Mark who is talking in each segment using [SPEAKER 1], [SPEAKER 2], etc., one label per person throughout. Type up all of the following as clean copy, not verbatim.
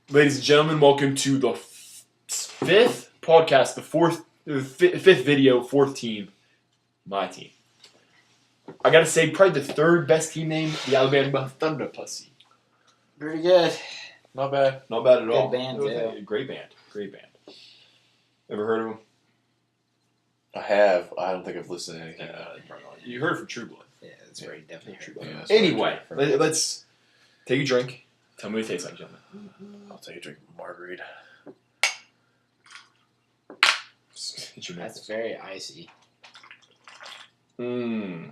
[SPEAKER 1] Ladies and gentlemen, welcome to the fifth podcast, fifth video, fourth team, my team. I gotta say, probably the third best team name, the Alabama Thunder Pussy.
[SPEAKER 2] Pretty good.
[SPEAKER 3] Not bad.
[SPEAKER 1] Not bad at all.
[SPEAKER 2] Good band, too.
[SPEAKER 1] Great band. Ever heard of them?
[SPEAKER 3] I have. I don't think I've listened to anything.
[SPEAKER 1] You heard it from True Blood.
[SPEAKER 2] Yeah, that's very definitely true.
[SPEAKER 3] Yeah, that's
[SPEAKER 1] Anyway,
[SPEAKER 3] very true.
[SPEAKER 1] let's take a drink. Tell me what it tastes like, gentlemen.
[SPEAKER 3] I'll take a drink of margarita.
[SPEAKER 1] It's your
[SPEAKER 2] That's very icy.
[SPEAKER 1] Mmm.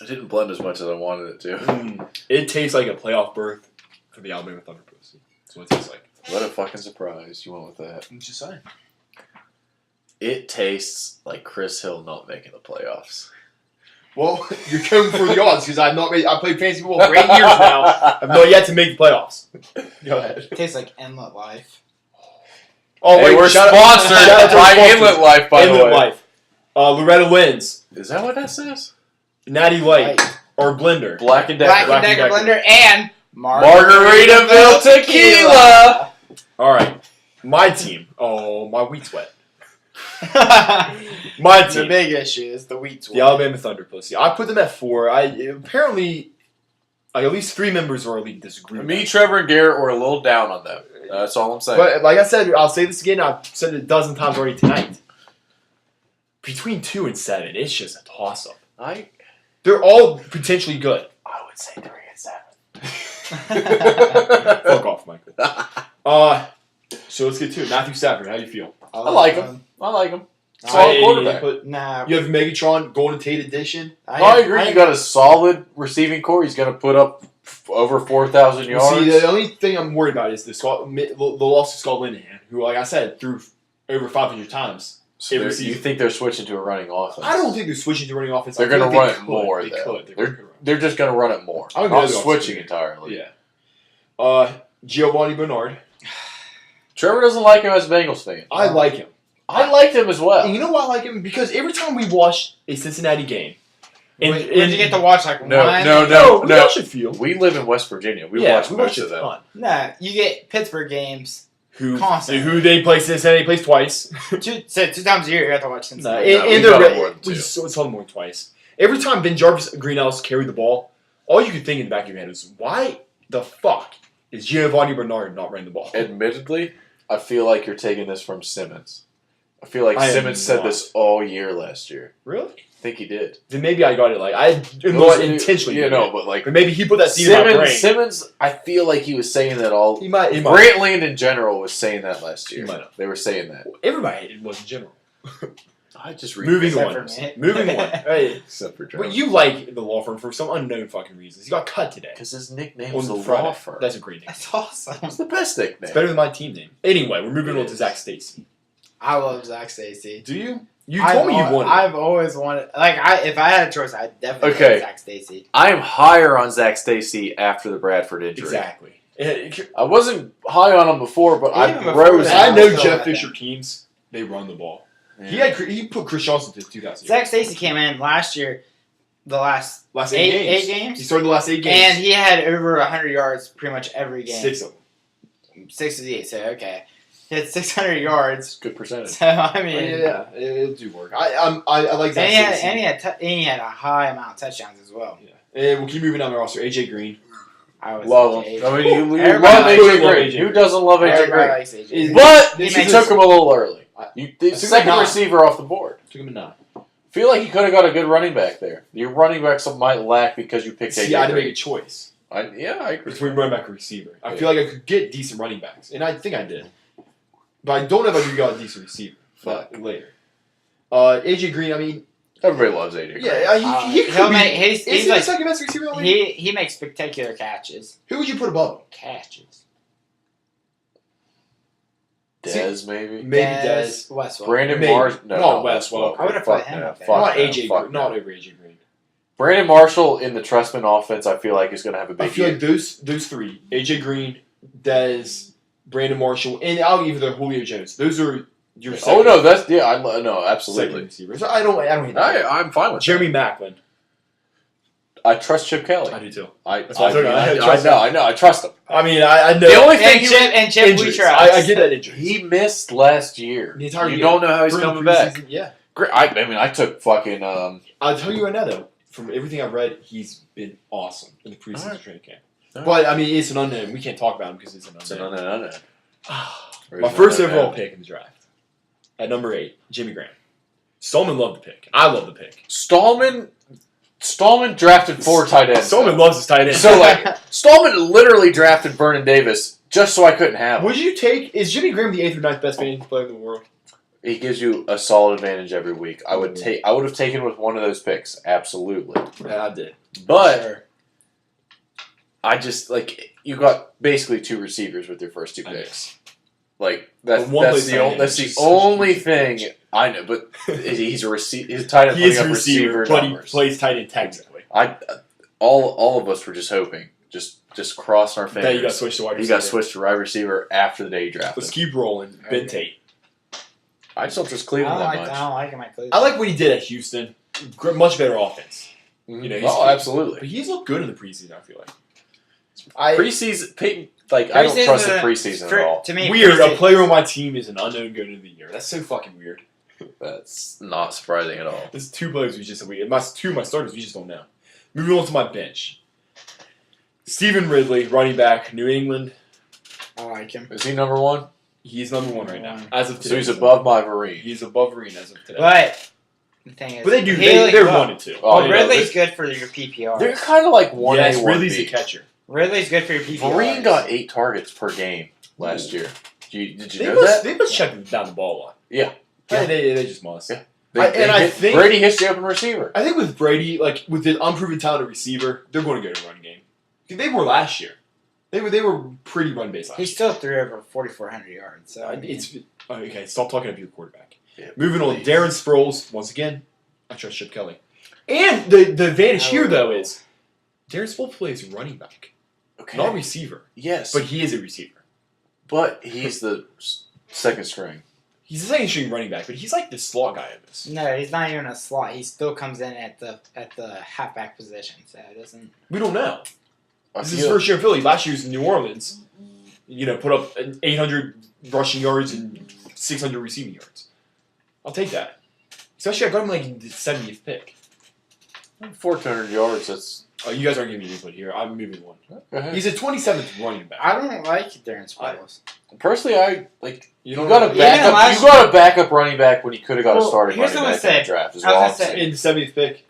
[SPEAKER 3] It didn't blend as much as I wanted it to.
[SPEAKER 1] It tastes like a playoff berth for the Alabama Thunder Pussy. That's what it tastes like.
[SPEAKER 3] What a fucking surprise you went with that.
[SPEAKER 1] I'm just saying.
[SPEAKER 3] It tastes like Chris Hill not making the playoffs.
[SPEAKER 1] Well, you're going for the odds because I played fantasy football for 8 years now. I've not yet to make the playoffs. Go ahead.
[SPEAKER 2] It tastes like Inlet Life.
[SPEAKER 1] Oh
[SPEAKER 3] Hey, we're sponsored
[SPEAKER 1] shout out to our
[SPEAKER 3] by
[SPEAKER 1] sponsors.
[SPEAKER 3] Inlet Life, by the
[SPEAKER 1] Inlet
[SPEAKER 3] way.
[SPEAKER 1] Life. Loretta Lynn's,
[SPEAKER 3] Is that what that says?
[SPEAKER 1] Natty Light, or Blender.
[SPEAKER 3] Black and Decker.
[SPEAKER 2] Black and Decker blender and
[SPEAKER 3] Margaritaville tequila.
[SPEAKER 1] All right, my team. Oh, my wheat's wet. My
[SPEAKER 2] The
[SPEAKER 1] team.
[SPEAKER 2] big issue is the wheat
[SPEAKER 1] The
[SPEAKER 2] swell.
[SPEAKER 1] Alabama Thunder Pussy. I put them at 4. Apparently, at least 3 members of our league disagree. with
[SPEAKER 3] Me,
[SPEAKER 1] that.
[SPEAKER 3] Trevor, and Garrett were a little down on them. That's all I'm saying.
[SPEAKER 1] But like I said, I'll say this again. I've said it a dozen times already tonight. Between 2 and 7, it's just a toss-up. They're all potentially good.
[SPEAKER 3] I would say 3 and 7.
[SPEAKER 1] Fuck off, Michael. So let's get to it. Matthew Stafford, how do you feel?
[SPEAKER 3] I like him. Solid quarterback.
[SPEAKER 1] But
[SPEAKER 2] Nah,
[SPEAKER 1] you have Megatron, Golden Tate edition.
[SPEAKER 3] I agree. You got a solid receiving core. He's going to put up over 4,000 yards.
[SPEAKER 1] See, the only thing I'm worried about is the loss of Scott Linehan, who, like I said, threw over 500 times.
[SPEAKER 3] So you think they're switching to a running offense?
[SPEAKER 1] I don't think they're switching to running offense.
[SPEAKER 3] They're
[SPEAKER 1] I feel
[SPEAKER 3] going to
[SPEAKER 1] like
[SPEAKER 3] run
[SPEAKER 1] they
[SPEAKER 3] it
[SPEAKER 1] could.
[SPEAKER 3] more,
[SPEAKER 1] They
[SPEAKER 3] though.
[SPEAKER 1] could.
[SPEAKER 3] They're just going to run it more.
[SPEAKER 1] I would
[SPEAKER 3] Not
[SPEAKER 1] go
[SPEAKER 3] switching
[SPEAKER 1] offense.
[SPEAKER 3] entirely.
[SPEAKER 1] Yeah. Giovanni Bernard.
[SPEAKER 3] Trevor doesn't like him as a Bengals fan.
[SPEAKER 1] I like him.
[SPEAKER 3] I liked him as well.
[SPEAKER 1] And you know why I like him? Because every time we watch a Cincinnati game,
[SPEAKER 2] Wait, did you get to watch like
[SPEAKER 3] No,
[SPEAKER 2] one?
[SPEAKER 3] no.
[SPEAKER 1] we watch a few.
[SPEAKER 3] We live in West Virginia. We
[SPEAKER 1] Yeah,
[SPEAKER 3] watch
[SPEAKER 1] we
[SPEAKER 3] most
[SPEAKER 1] watch
[SPEAKER 3] of
[SPEAKER 1] a
[SPEAKER 3] them.
[SPEAKER 1] ton.
[SPEAKER 2] Nah, you get Pittsburgh games. Constantly.
[SPEAKER 1] Who they play Cincinnati plays twice.
[SPEAKER 2] Two times a year you have to watch
[SPEAKER 1] No,
[SPEAKER 2] Cincinnati.
[SPEAKER 3] we
[SPEAKER 1] and
[SPEAKER 3] got
[SPEAKER 1] they're
[SPEAKER 3] more than
[SPEAKER 1] we
[SPEAKER 3] two.
[SPEAKER 1] saw them more than twice. Every time Ben Jarvis Greenhouse carried the ball, all you could think in the back of your head is, why the fuck is Giovanni Bernard not running the ball?
[SPEAKER 3] Admittedly, I feel like you're taking this from Simmons. I feel like
[SPEAKER 1] I am
[SPEAKER 3] Simmons said
[SPEAKER 1] not.
[SPEAKER 3] this all year last year.
[SPEAKER 1] Really?
[SPEAKER 3] I think he did.
[SPEAKER 1] Then maybe I got it. Like I am not intentionally.
[SPEAKER 3] Yeah,
[SPEAKER 1] doing
[SPEAKER 3] no,
[SPEAKER 1] it.
[SPEAKER 3] but like
[SPEAKER 1] But maybe he put that seed in my brain.
[SPEAKER 3] Simmons, I feel like he was saying that all.
[SPEAKER 1] He might.
[SPEAKER 3] Grantland in general was saying that last year.
[SPEAKER 1] He might have.
[SPEAKER 3] They were saying that.
[SPEAKER 1] Everybody it was in general.
[SPEAKER 3] I just read
[SPEAKER 1] Moving
[SPEAKER 2] Except
[SPEAKER 1] on.
[SPEAKER 2] for me.
[SPEAKER 1] Moving on. Hey,
[SPEAKER 3] except for Trevor.
[SPEAKER 1] but you like the law firm for some unknown fucking reasons. He got cut today.
[SPEAKER 3] Because his nickname
[SPEAKER 1] On
[SPEAKER 3] was the
[SPEAKER 1] Friday.
[SPEAKER 3] law firm.
[SPEAKER 1] That's a great name.
[SPEAKER 2] That's awesome.
[SPEAKER 3] That's the best nickname.
[SPEAKER 1] It's better than my team name. Anyway, we're moving
[SPEAKER 3] It
[SPEAKER 1] on to
[SPEAKER 3] is.
[SPEAKER 1] Zach Stacy.
[SPEAKER 2] I love Zach Stacy.
[SPEAKER 1] Do you? You told me you wanted.
[SPEAKER 2] I've always wanted. If I had a choice, I'd definitely
[SPEAKER 3] Okay.
[SPEAKER 2] take Zach Stacy.
[SPEAKER 3] I am higher on Zach Stacy after the Bradford injury.
[SPEAKER 1] Exactly.
[SPEAKER 3] I wasn't high on him before, but I
[SPEAKER 2] Even before
[SPEAKER 3] rose.
[SPEAKER 2] that,
[SPEAKER 1] I know
[SPEAKER 2] still
[SPEAKER 1] Jeff
[SPEAKER 2] like
[SPEAKER 1] Fisher
[SPEAKER 2] that.
[SPEAKER 1] teams. They run the ball.
[SPEAKER 3] Yeah.
[SPEAKER 1] He put Chris Johnson to 2,000.
[SPEAKER 2] Zach Stacy came in last year, the last
[SPEAKER 1] Last
[SPEAKER 2] eight
[SPEAKER 1] 8 games.
[SPEAKER 2] games,
[SPEAKER 1] He started the last 8 games.
[SPEAKER 2] and he had over 100 yards pretty much every game.
[SPEAKER 1] 6 of them.
[SPEAKER 2] 6 of the 8, so okay. He had 600 yards.
[SPEAKER 3] Good percentage.
[SPEAKER 2] So I mean,
[SPEAKER 1] Yeah, it'll do work. I like Zach
[SPEAKER 2] and
[SPEAKER 1] Stacy.
[SPEAKER 2] he had a high amount of touchdowns as well.
[SPEAKER 1] Yeah. And we'll keep moving down the roster. AJ Green.
[SPEAKER 2] I was
[SPEAKER 3] Love
[SPEAKER 2] AJ.
[SPEAKER 3] him. I mean, you
[SPEAKER 2] Everybody
[SPEAKER 3] love
[SPEAKER 1] likes
[SPEAKER 3] AJ
[SPEAKER 1] AJ
[SPEAKER 3] Green.
[SPEAKER 1] Green.
[SPEAKER 3] Who doesn't love AJ
[SPEAKER 2] Everybody
[SPEAKER 3] Green?
[SPEAKER 2] likes AJ.
[SPEAKER 1] Is-
[SPEAKER 3] But
[SPEAKER 1] This
[SPEAKER 3] you
[SPEAKER 1] is-
[SPEAKER 3] took him a little early. The
[SPEAKER 1] took him
[SPEAKER 3] second
[SPEAKER 1] 9.
[SPEAKER 3] receiver off the board.
[SPEAKER 1] Took him a 9.
[SPEAKER 3] Feel like you could have got a good running back there. Your running backs might lack because you picked
[SPEAKER 1] See, I had
[SPEAKER 3] AJ
[SPEAKER 1] to make
[SPEAKER 3] Green.
[SPEAKER 1] a choice
[SPEAKER 3] I agree.
[SPEAKER 1] between running back and receiver. I
[SPEAKER 3] Yeah.
[SPEAKER 1] feel like I could get decent running backs, and I think I did. But I don't know if I could got a decent receiver. But later. AJ Green, I mean,
[SPEAKER 3] Everybody loves AJ Green.
[SPEAKER 1] yeah, he could
[SPEAKER 2] he'll
[SPEAKER 1] be.
[SPEAKER 2] make. He's
[SPEAKER 1] Is he the
[SPEAKER 2] like
[SPEAKER 1] second best receiver in the league?
[SPEAKER 2] he makes spectacular catches.
[SPEAKER 1] Who would you put above him?
[SPEAKER 2] Catches.
[SPEAKER 3] Dez, maybe.
[SPEAKER 1] Maybe Dez.
[SPEAKER 2] Westwell.
[SPEAKER 3] Brandon
[SPEAKER 1] Maybe.
[SPEAKER 3] Marshall. No,
[SPEAKER 1] Not Westwell.
[SPEAKER 2] I would've put him up there.
[SPEAKER 1] Not AJ Green. Not over AJ Green.
[SPEAKER 3] Brandon Marshall in the Trustman offense, I feel like is going to have a
[SPEAKER 1] I
[SPEAKER 3] big
[SPEAKER 1] feel
[SPEAKER 3] year.
[SPEAKER 1] like those 3, AJ Green, Dez, Brandon Marshall, and I'll give the Julio Jones. Those are your second,
[SPEAKER 3] Oh no, that's I no
[SPEAKER 1] second
[SPEAKER 3] absolutely.
[SPEAKER 1] receivers. I don't hate that.
[SPEAKER 3] I'm fine with
[SPEAKER 1] Jeremy Maclin.
[SPEAKER 3] I trust Chip Kelly.
[SPEAKER 1] I do too.
[SPEAKER 3] I know. I trust him.
[SPEAKER 1] I mean, I know.
[SPEAKER 3] The only thing
[SPEAKER 2] Chip, we
[SPEAKER 1] injuries.
[SPEAKER 2] trust.
[SPEAKER 1] I get that injury.
[SPEAKER 3] he missed last year.
[SPEAKER 1] The entire
[SPEAKER 3] You
[SPEAKER 1] year.
[SPEAKER 3] don't know how he's
[SPEAKER 1] During
[SPEAKER 3] coming
[SPEAKER 1] the
[SPEAKER 3] back.
[SPEAKER 1] preseason, Yeah.
[SPEAKER 3] Great. I mean, I took fucking.
[SPEAKER 1] I'll tell you right now, though, from everything I've read, he's been awesome in the preseason
[SPEAKER 3] Alright.
[SPEAKER 1] training camp.
[SPEAKER 3] Alright.
[SPEAKER 1] But, I mean, it's an unknown. We can't talk about him because it's an
[SPEAKER 3] It's an
[SPEAKER 1] unknown.
[SPEAKER 3] unknown.
[SPEAKER 1] My first overall pick in the draft, at number 8, Jimmy Graham. Stallman loved the pick. I love the pick.
[SPEAKER 3] Stallman drafted 4 tight ends.
[SPEAKER 1] Stallman loves his tight end.
[SPEAKER 3] So, like, Stallman literally drafted Vernon Davis just so I couldn't have him.
[SPEAKER 1] would you take? Is Jimmy Graham the 8th or 9th best fantasy player in the world?
[SPEAKER 3] He gives you a solid advantage every week. I would have taken with one of those picks, absolutely.
[SPEAKER 1] Yeah, I did.
[SPEAKER 3] But
[SPEAKER 2] Sure.
[SPEAKER 3] I just you got basically 2 receivers with your first 2
[SPEAKER 1] I know.
[SPEAKER 3] picks. Like that's
[SPEAKER 1] But one
[SPEAKER 3] that's
[SPEAKER 1] plays
[SPEAKER 3] the
[SPEAKER 1] tight end,
[SPEAKER 3] that's
[SPEAKER 1] which
[SPEAKER 3] the
[SPEAKER 1] is such a
[SPEAKER 3] only
[SPEAKER 1] huge
[SPEAKER 3] thing
[SPEAKER 1] advantage.
[SPEAKER 3] I know. But he's a he's a tight end
[SPEAKER 1] He is
[SPEAKER 3] putting
[SPEAKER 1] a
[SPEAKER 3] up
[SPEAKER 1] receiver,
[SPEAKER 3] receiver
[SPEAKER 1] but
[SPEAKER 3] numbers.
[SPEAKER 1] he plays tight end technically.
[SPEAKER 3] All of us were just hoping, just crossing our
[SPEAKER 1] That you got
[SPEAKER 3] fingers.
[SPEAKER 1] switched to wide
[SPEAKER 3] He
[SPEAKER 1] receiver.
[SPEAKER 3] got switched to wide receiver after the day he drafted.
[SPEAKER 1] Let's keep rolling. Ben Tate.
[SPEAKER 3] I just don't trust
[SPEAKER 2] I
[SPEAKER 3] Cleveland
[SPEAKER 2] don't
[SPEAKER 3] that
[SPEAKER 2] like.
[SPEAKER 3] much.
[SPEAKER 2] I don't like him at Cleveland.
[SPEAKER 1] I like what he did at Houston. Much better offense.
[SPEAKER 3] Mhm.
[SPEAKER 1] You know, he's-
[SPEAKER 3] oh, absolutely.
[SPEAKER 1] But he's looked good in the preseason, I feel like.
[SPEAKER 3] Preseason, Peyton, I don't trust the preseason at all.
[SPEAKER 2] To me,
[SPEAKER 1] Weird. A
[SPEAKER 2] preseason-
[SPEAKER 1] player on my team is an unknown going into the year. That's so fucking weird.
[SPEAKER 3] That's not surprising at all.
[SPEAKER 1] There's 2 players we just two of my starters we just don't know. Moving on to my bench. Stephen Ridley, running back, New England.
[SPEAKER 2] I like him.
[SPEAKER 3] Is he number 1?
[SPEAKER 1] He's number 1 right now, as of today.
[SPEAKER 3] So he's above my Marine.
[SPEAKER 1] He's above Marine as of today.
[SPEAKER 2] But the thing is,
[SPEAKER 1] But they do.
[SPEAKER 2] Haley-
[SPEAKER 1] They're
[SPEAKER 2] well,
[SPEAKER 1] 1 and 2.
[SPEAKER 3] Oh,
[SPEAKER 2] Well,
[SPEAKER 3] yeah,
[SPEAKER 2] Ridley's good for your PPR.
[SPEAKER 3] They're kind of like 1A,
[SPEAKER 1] Yes,
[SPEAKER 3] 1B.
[SPEAKER 1] Ridley's the catcher.
[SPEAKER 2] Ridley's good for your PPR.
[SPEAKER 3] Marine got 8 targets per game last year. Did you
[SPEAKER 1] They
[SPEAKER 3] know
[SPEAKER 1] must,
[SPEAKER 3] that?
[SPEAKER 1] they must check down the ball a lot.
[SPEAKER 3] Yeah.
[SPEAKER 1] They just must.
[SPEAKER 3] Yeah.
[SPEAKER 1] I think
[SPEAKER 3] Brady hits the open receiver.
[SPEAKER 1] I think with Brady, like with the unproven talent receiver, they're going to go to run game. They were last year. They were pretty run based last
[SPEAKER 2] He
[SPEAKER 1] year.
[SPEAKER 2] still threw over 4,400 yards. So I mean,
[SPEAKER 1] It's okay. Stop talking about your quarterback.
[SPEAKER 3] Yeah,
[SPEAKER 1] Moving on,
[SPEAKER 3] please.
[SPEAKER 1] Darren Sproles once again. I trust Chip Kelly. And the advantage here though is Darren Sproles plays running back,
[SPEAKER 3] Okay.
[SPEAKER 1] not receiver,
[SPEAKER 3] Yes.
[SPEAKER 1] but he is a receiver.
[SPEAKER 3] But he's the second string.
[SPEAKER 1] He's the second string running back, but he's like the slot guy of this.
[SPEAKER 2] no, he's not even a slot. He still comes in at the halfback position. So it doesn't.
[SPEAKER 1] We don't know.
[SPEAKER 3] I
[SPEAKER 1] This is his
[SPEAKER 3] feel-
[SPEAKER 1] first year in Philly. Last year was in New Orleans. You know, put up 800 rushing yards and 600 receiving yards. I'll take that. Especially I got him like in the 70th pick.
[SPEAKER 3] 1,400 yards. That's
[SPEAKER 1] Oh, you guys aren't giving me input here. I'm moving on.
[SPEAKER 3] go ahead.
[SPEAKER 1] He's a 27th running back.
[SPEAKER 2] I don't like Darren Sproles.
[SPEAKER 3] Personally, I like.
[SPEAKER 1] You
[SPEAKER 3] You
[SPEAKER 1] don't
[SPEAKER 3] got a
[SPEAKER 1] know-
[SPEAKER 2] Even
[SPEAKER 3] backup.
[SPEAKER 2] last-
[SPEAKER 3] You got a backup running back when you could have got a
[SPEAKER 2] Well,
[SPEAKER 3] starting
[SPEAKER 2] here's
[SPEAKER 3] running
[SPEAKER 2] what I
[SPEAKER 3] back in the
[SPEAKER 2] said.
[SPEAKER 3] draft. Is
[SPEAKER 2] I was
[SPEAKER 3] all
[SPEAKER 2] gonna
[SPEAKER 3] I'm
[SPEAKER 2] say-
[SPEAKER 3] saying.
[SPEAKER 1] in the 70th pick.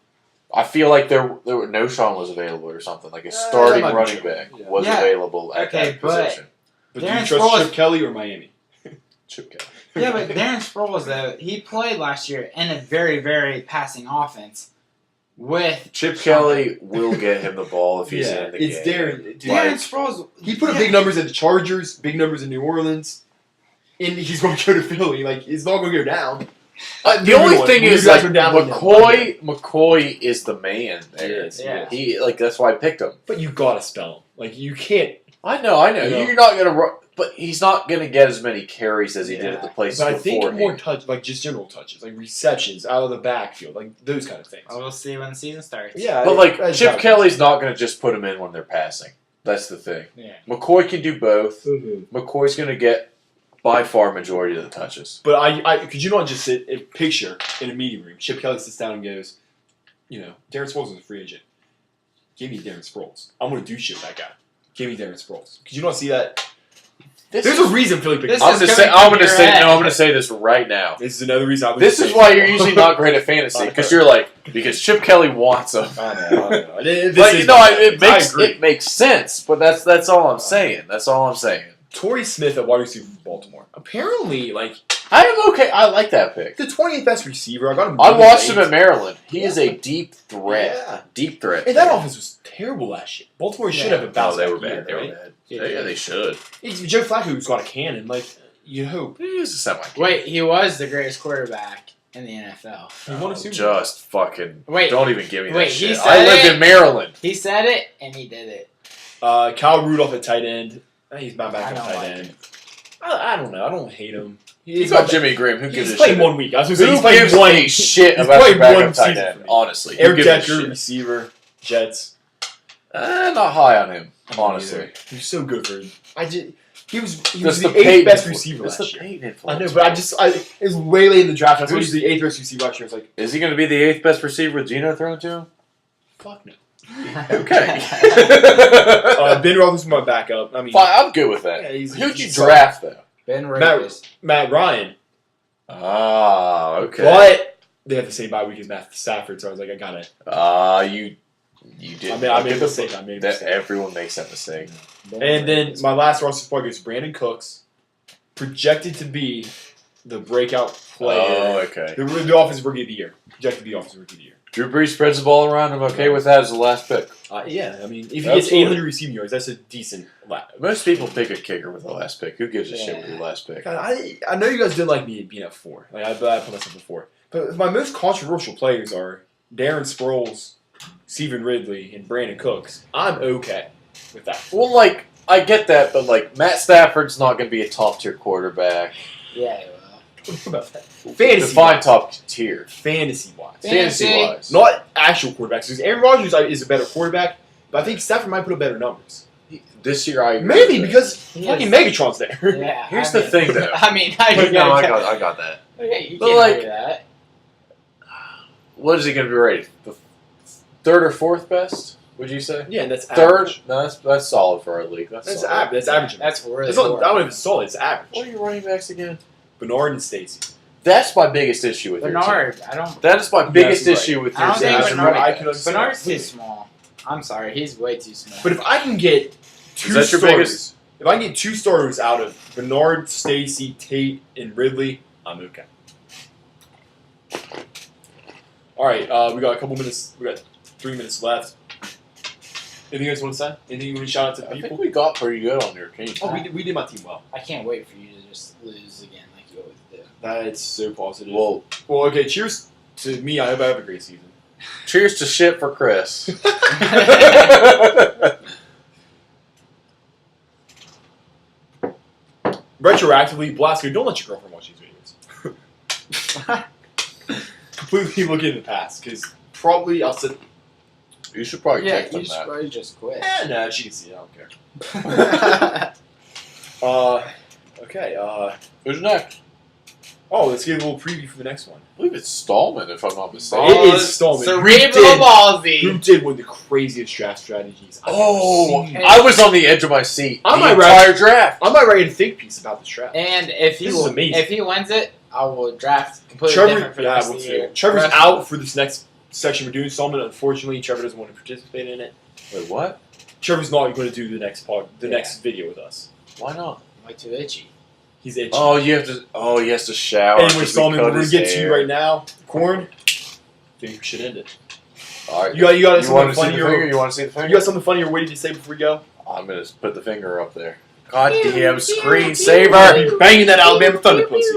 [SPEAKER 3] I feel like there were no Sean was available or something. Like a
[SPEAKER 1] that
[SPEAKER 3] starting
[SPEAKER 1] might be
[SPEAKER 3] running
[SPEAKER 1] true.
[SPEAKER 3] back
[SPEAKER 1] Yeah.
[SPEAKER 3] was
[SPEAKER 2] Yeah.
[SPEAKER 3] available at
[SPEAKER 2] Okay,
[SPEAKER 3] that
[SPEAKER 2] but-
[SPEAKER 3] position.
[SPEAKER 1] But do you
[SPEAKER 2] Darren
[SPEAKER 1] trust
[SPEAKER 2] Sproles-
[SPEAKER 1] Chip Kelly or Miami?
[SPEAKER 3] Chip Kelly.
[SPEAKER 2] Yeah, but Darren Sproles though, he played last year in a very, very passing offense with
[SPEAKER 3] Chip Kelly will get him the ball if he's in the
[SPEAKER 1] it's
[SPEAKER 3] game.
[SPEAKER 1] Darren. Dude,
[SPEAKER 2] Darren Sproles.
[SPEAKER 1] he put up
[SPEAKER 2] yeah.
[SPEAKER 1] big numbers at the Chargers, big numbers in New Orleans, and he's going to go to Philly. Like, it's not going to go down.
[SPEAKER 3] The only thing is,
[SPEAKER 1] you guys
[SPEAKER 3] like,
[SPEAKER 1] are down on him.
[SPEAKER 3] McCoy is the man there.
[SPEAKER 1] Yes,
[SPEAKER 2] Yeah.
[SPEAKER 3] He that's why I picked him.
[SPEAKER 1] But you got to spell him. Like, you can't.
[SPEAKER 3] I know.
[SPEAKER 1] Yeah.
[SPEAKER 3] You're not gonna run, but he's not gonna get as many carries as he did at the places
[SPEAKER 1] But I
[SPEAKER 3] before.
[SPEAKER 1] think more touch, like just general touches, like receptions out of the backfield, like those kind of things.
[SPEAKER 2] Oh, we'll see when the season starts.
[SPEAKER 1] Yeah,
[SPEAKER 3] But like
[SPEAKER 1] I
[SPEAKER 3] Chip
[SPEAKER 1] doubt it.
[SPEAKER 3] Kelly's not gonna just put him in when they're passing. That's the thing.
[SPEAKER 2] Yeah.
[SPEAKER 3] McCoy can do both.
[SPEAKER 1] Mhm.
[SPEAKER 3] McCoy's gonna get by far majority of the touches.
[SPEAKER 1] But I could you not just sit and picture in a meeting room? Chip Kelly sits down and goes, you know, Darren Sproles is a free agent. Give me Darren Sproles. I'm going to do shit with that guy. Give me Darren Sproles. Could you not see that? There's a reason Philly picked
[SPEAKER 2] This
[SPEAKER 1] him.
[SPEAKER 3] I'm
[SPEAKER 2] is
[SPEAKER 3] gonna
[SPEAKER 2] coming
[SPEAKER 3] say. I'm
[SPEAKER 2] from
[SPEAKER 3] gonna
[SPEAKER 2] your
[SPEAKER 3] say.
[SPEAKER 2] head.
[SPEAKER 3] No, I'm gonna say this right now.
[SPEAKER 1] This is another reason I was
[SPEAKER 3] This is why you're usually not great at fantasy because you're like because Chip Kelly wants him.
[SPEAKER 1] I know. This
[SPEAKER 3] But
[SPEAKER 1] is-
[SPEAKER 3] you know,
[SPEAKER 1] I agree.
[SPEAKER 3] it makes sense. But that's all I'm saying. That's all I'm saying.
[SPEAKER 1] Torrey Smith at wide receiver for Baltimore. Apparently, like,
[SPEAKER 3] I am okay. I like that pick.
[SPEAKER 1] the 28th best receiver. I got him.
[SPEAKER 3] I
[SPEAKER 1] really
[SPEAKER 3] watched
[SPEAKER 1] late.
[SPEAKER 3] him at Maryland. He is a deep threat.
[SPEAKER 1] Yeah.
[SPEAKER 3] Deep threat.
[SPEAKER 1] And that offense was terrible last year. Baltimore should
[SPEAKER 2] Yeah.
[SPEAKER 1] have a bounce
[SPEAKER 3] they
[SPEAKER 1] back
[SPEAKER 3] were bad.
[SPEAKER 1] year,
[SPEAKER 3] They were
[SPEAKER 1] right?
[SPEAKER 3] bad.
[SPEAKER 2] Yeah.
[SPEAKER 3] Yeah, they should.
[SPEAKER 1] It's Joe Flacco's got a cannon. Like, you hope.
[SPEAKER 3] He is a semi.
[SPEAKER 2] Wait, he was the greatest quarterback in the NFL.
[SPEAKER 1] He won a Super Bowl.
[SPEAKER 3] Just fucking.
[SPEAKER 2] Wait,
[SPEAKER 3] Don't even give me that
[SPEAKER 2] wait, he
[SPEAKER 3] shit.
[SPEAKER 2] said
[SPEAKER 3] I lived
[SPEAKER 2] it?
[SPEAKER 3] in Maryland.
[SPEAKER 2] he said it and he did it.
[SPEAKER 1] Kyle Rudolph at tight end. He's my
[SPEAKER 2] I
[SPEAKER 1] back at
[SPEAKER 2] don't
[SPEAKER 1] tight
[SPEAKER 2] like
[SPEAKER 1] end. I don't know. I don't hate him.
[SPEAKER 3] He's got Jimmy Graham. Who gives
[SPEAKER 1] He's
[SPEAKER 3] a
[SPEAKER 1] played
[SPEAKER 3] shit?
[SPEAKER 1] 1 week. I was going to say
[SPEAKER 3] Who
[SPEAKER 1] he's played
[SPEAKER 3] gives
[SPEAKER 1] one.
[SPEAKER 3] a shit
[SPEAKER 1] he's
[SPEAKER 3] about
[SPEAKER 1] played
[SPEAKER 3] your backup
[SPEAKER 1] one
[SPEAKER 3] tight
[SPEAKER 1] season
[SPEAKER 3] end?
[SPEAKER 1] for me.
[SPEAKER 3] Honestly, Who
[SPEAKER 1] Eric
[SPEAKER 3] gives a
[SPEAKER 1] Decker,
[SPEAKER 3] shit?
[SPEAKER 1] receiver. Jets.
[SPEAKER 3] Not high on him, honestly.
[SPEAKER 1] He was so good for him. He was
[SPEAKER 3] That's
[SPEAKER 1] the
[SPEAKER 3] Peyton
[SPEAKER 1] eighth best
[SPEAKER 3] influ-
[SPEAKER 1] receiver
[SPEAKER 3] that's
[SPEAKER 1] last
[SPEAKER 3] the
[SPEAKER 1] year.
[SPEAKER 3] Peyton
[SPEAKER 1] I
[SPEAKER 3] influence.
[SPEAKER 1] know, but it was way late in the draft. I thought he was the eighth best receiver last year. I was like,
[SPEAKER 3] Is he going to be the 8th best receiver with Geno thrown to him?
[SPEAKER 1] fuck no.
[SPEAKER 3] Okay.
[SPEAKER 1] Ben Roethlisberger my backup. I mean,
[SPEAKER 3] Fine, I'm good with that.
[SPEAKER 1] yeah,
[SPEAKER 3] Who'd you
[SPEAKER 1] he's
[SPEAKER 3] draft, though?
[SPEAKER 2] Ben Rapist.
[SPEAKER 1] Matt Ryan.
[SPEAKER 3] Ah, okay.
[SPEAKER 1] But they have the same bye week as Matt Stafford, so I was like, I gotta.
[SPEAKER 3] You did.
[SPEAKER 1] I made a mistake. I made a
[SPEAKER 3] That
[SPEAKER 1] mistake.
[SPEAKER 3] everyone makes that mistake.
[SPEAKER 1] And then my last roster plug is Brandon Cooks, projected to be the breakout player.
[SPEAKER 3] Oh, okay.
[SPEAKER 1] The offensive rookie of the year. Projected to be offensive rookie of the year.
[SPEAKER 3] Drew Brees spreads the ball around. I'm okay with that as the last pick.
[SPEAKER 1] Yeah, I mean, if he gets
[SPEAKER 3] Absolutely.
[SPEAKER 1] 800 receiving yards, that's a decent lap.
[SPEAKER 3] Most people pick a kicker with the last pick. Who gives a shit with the last pick?
[SPEAKER 1] God, I know you guys didn't like me being at 4. Like I put myself at 4. But my most controversial players are Darren Sproles, Stephen Ridley, and Brandon Cooks. I'm okay with that.
[SPEAKER 3] Well, like, I get that, but, like, Matt Stafford's not going to be a top-tier quarterback.
[SPEAKER 2] Yeah, well.
[SPEAKER 1] What about that? Fantasy
[SPEAKER 3] Define
[SPEAKER 1] wise.
[SPEAKER 3] top tier.
[SPEAKER 1] Fantasy wise.
[SPEAKER 2] Fantasy.
[SPEAKER 3] Fantasy-wise.
[SPEAKER 1] Not actual quarterbacks. Because Aaron Rodgers is a better quarterback, but I think Stafford might put up better numbers.
[SPEAKER 3] This year, I agree
[SPEAKER 1] Maybe
[SPEAKER 3] with
[SPEAKER 1] because
[SPEAKER 2] He
[SPEAKER 1] fucking
[SPEAKER 2] is-
[SPEAKER 1] Megatron's there.
[SPEAKER 2] Yeah.
[SPEAKER 3] Here's the thing, though.
[SPEAKER 2] I mean, how
[SPEAKER 3] that.
[SPEAKER 2] you
[SPEAKER 3] No,
[SPEAKER 2] gonna
[SPEAKER 3] I got that.
[SPEAKER 2] Okay, you
[SPEAKER 3] But,
[SPEAKER 2] can't
[SPEAKER 3] like-
[SPEAKER 2] do that.
[SPEAKER 3] What is he going to be rated? The 3rd or 4th best, would you say?
[SPEAKER 1] Yeah, and that's
[SPEAKER 3] 3rd?
[SPEAKER 1] average.
[SPEAKER 3] No, that's solid for our league. That's
[SPEAKER 1] That's
[SPEAKER 3] solid.
[SPEAKER 1] average. That's average.
[SPEAKER 2] That's really
[SPEAKER 1] It's not, I
[SPEAKER 2] poor.
[SPEAKER 1] don't know if it's solid. It's average.
[SPEAKER 3] What are your running backs again?
[SPEAKER 1] Bernard and Stacy.
[SPEAKER 3] That's my biggest issue with your team.
[SPEAKER 2] Bernard, I don't.
[SPEAKER 3] That is my
[SPEAKER 1] Yes,
[SPEAKER 3] biggest
[SPEAKER 1] right.
[SPEAKER 3] issue with
[SPEAKER 2] I
[SPEAKER 3] your
[SPEAKER 2] don't
[SPEAKER 3] team.
[SPEAKER 2] think
[SPEAKER 1] That's
[SPEAKER 2] Bernard-
[SPEAKER 1] what I could understand.
[SPEAKER 2] Bernard's too small. I'm sorry, he's way too small.
[SPEAKER 1] But if I can get two
[SPEAKER 3] that your
[SPEAKER 1] starters,
[SPEAKER 3] biggest-
[SPEAKER 1] if I can get 2 starters out of Bernard, Stacy, Tate, and Ridley, I'm okay. All right, we got a couple minutes. We got 3 minutes left. Anything you guys want to say? Anything you want to shout out to the
[SPEAKER 3] I think
[SPEAKER 1] people?
[SPEAKER 3] we got pretty good on your team.
[SPEAKER 1] Oh, we did my team well.
[SPEAKER 2] I can't wait for you to just lose again like you always do.
[SPEAKER 1] That's so positive.
[SPEAKER 3] Well,
[SPEAKER 1] Well, okay. Cheers to me. I hope I have a great season.
[SPEAKER 3] cheers to shit for Chris.
[SPEAKER 1] Retroactively, Blasco, don't let your girlfriend watch these videos. Completely look in the past, because probably I'll sit.
[SPEAKER 3] You should probably
[SPEAKER 2] Yeah,
[SPEAKER 3] text
[SPEAKER 2] you
[SPEAKER 3] him
[SPEAKER 2] should
[SPEAKER 3] that.
[SPEAKER 2] probably just quit.
[SPEAKER 1] No, she can see it. I don't care. Okay.
[SPEAKER 3] Who's next?
[SPEAKER 1] Oh, let's get a little preview for the next one.
[SPEAKER 3] I believe it's Stallman, if I'm not mistaken.
[SPEAKER 1] It is Stallman.
[SPEAKER 2] Cerebral
[SPEAKER 1] Who
[SPEAKER 2] ballsy.
[SPEAKER 1] did one of the craziest draft strategies I've
[SPEAKER 3] Oh,
[SPEAKER 1] ever seen.
[SPEAKER 3] I was on the edge of my seat
[SPEAKER 1] I
[SPEAKER 3] the
[SPEAKER 1] might
[SPEAKER 3] entire draft.
[SPEAKER 1] I might write a think piece about this draft.
[SPEAKER 2] And if he
[SPEAKER 1] This is amazing.
[SPEAKER 2] if he wins it, I will draft completely
[SPEAKER 1] Trevor,
[SPEAKER 2] different for the rest of the year.
[SPEAKER 1] Trevor's
[SPEAKER 2] Rest-
[SPEAKER 1] out for this next section we're doing. Stallman, unfortunately, Trevor doesn't want to participate in it.
[SPEAKER 3] Wait, what?
[SPEAKER 1] Trevor's not going to do the next
[SPEAKER 2] Yeah.
[SPEAKER 1] next video with us.
[SPEAKER 3] Why not?
[SPEAKER 2] I'm like too itchy.
[SPEAKER 1] He's itching.
[SPEAKER 3] Oh, he has to shower.
[SPEAKER 1] Anyway,
[SPEAKER 3] 'cause we
[SPEAKER 1] Stallman,
[SPEAKER 3] cut
[SPEAKER 1] we're going
[SPEAKER 3] his
[SPEAKER 1] to get to you
[SPEAKER 3] hair.
[SPEAKER 1] right now. Corn, I think we should end it.
[SPEAKER 3] All right.
[SPEAKER 1] You got
[SPEAKER 3] You want
[SPEAKER 1] something
[SPEAKER 3] to see the
[SPEAKER 1] funny
[SPEAKER 3] finger?
[SPEAKER 1] or
[SPEAKER 3] You want to see the
[SPEAKER 1] you
[SPEAKER 3] finger?
[SPEAKER 1] got something funny or witty to say before we go?
[SPEAKER 3] I'm gonna put the finger up there. God damn
[SPEAKER 1] I'll
[SPEAKER 3] screensaver!
[SPEAKER 1] be banging that Alabama Thunder pussy.